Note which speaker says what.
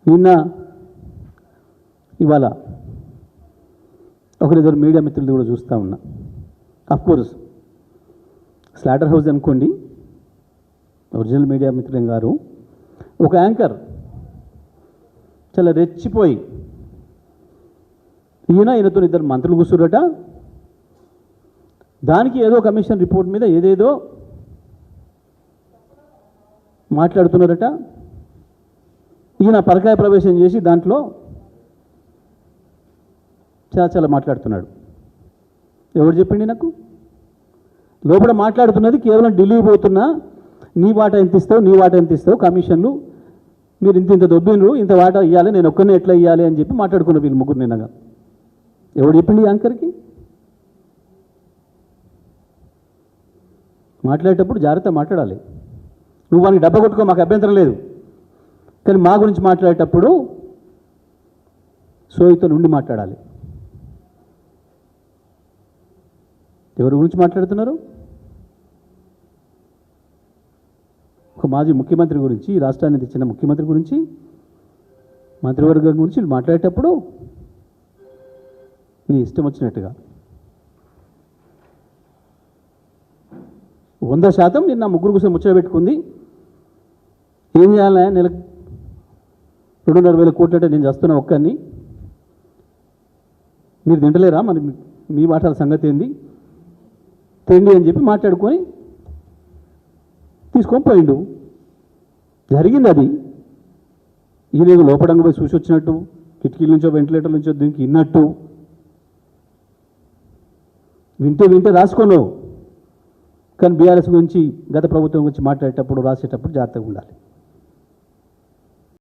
Speaker 1: నిన్న ఇవాళ ఒకరిద్దరు మీడియా మిత్రులు కూడా చూస్తూ ఉన్నా. అఫ్కోర్స్ స్లాటర్ హౌస్ అనుకోండి, ఒరిజినల్ మీడియా మిత్రులేం గారు. ఒక యాంకర్ చాలా రెచ్చిపోయి ఈయనతో ఇద్దరు మంత్రులు కూర్చురట, దానికి ఏదో కమిషన్ రిపోర్ట్ మీద ఏదేదో మాట్లాడుతున్నారట. ఈయన పరకాయ ప్రవేశం చేసి దాంట్లో చాలా మాట్లాడుతున్నాడు. ఎవరు చెప్పిండి నాకు? లోపల మాట్లాడుతున్నది కేవలం ఢిల్లీ పోతున్నా, నీ వాటా ఎంత ఇస్తావు, నీ వాటా ఎంత ఇస్తావు, కమిషన్లు మీరు ఇంత దొబ్బినరు, ఇంత వాటా ఇవ్వాలి, నేను ఒక్కరిని ఎట్లా ఇవ్వాలి అని చెప్పి మాట్లాడుకున్న వీళ్ళు ముగ్గురు నిన్నగా. ఎవడు చెప్పిండి యాంకర్కి? మాట్లాడేటప్పుడు జాగ్రత్త మాట్లాడాలి. నువ్వు వానికి డబ్బా కొట్టుకో, మాకు అభ్యంతరం లేదు, కానీ మా గురించి మాట్లాడేటప్పుడు సోయితో నుండి మాట్లాడాలి. ఎవరి గురించి మాట్లాడుతున్నారు? ఒక మాజీ ముఖ్యమంత్రి గురించి, ఈ రాష్ట్రాన్ని తెచ్చిన ముఖ్యమంత్రి గురించి, మంత్రివర్గం గురించి మాట్లాడేటప్పుడు నీ ఇష్టం వచ్చినట్టుగా 100% నిన్న ముగ్గురు కోసం ముచ్చట పెట్టుకుంది. ఏం చేయాలి? నెలకు 2,500 కోట్లు అంటే నేను చేస్తున్నా ఒక్కరిని, మీరు తింటలేరా, మరి మీ మాటల సంగతి ఏంది, తిండి అని చెప్పి మాట్లాడుకొని తీసుకొని పోయిండు. జరిగింది అది. ఈయన లోపడంగా పోయి చూసి వచ్చినట్టు, కిటికీల నుంచో వెంటిలేటర్ నుంచో దీనికి ఇన్నట్టు వింటే రాసుకోను. కానీ బీఆర్ఎస్ గురించి, గత ప్రభుత్వం గురించి మాట్లాడేటప్పుడు, రాసేటప్పుడు జాగ్రత్తగా ఉండాలి.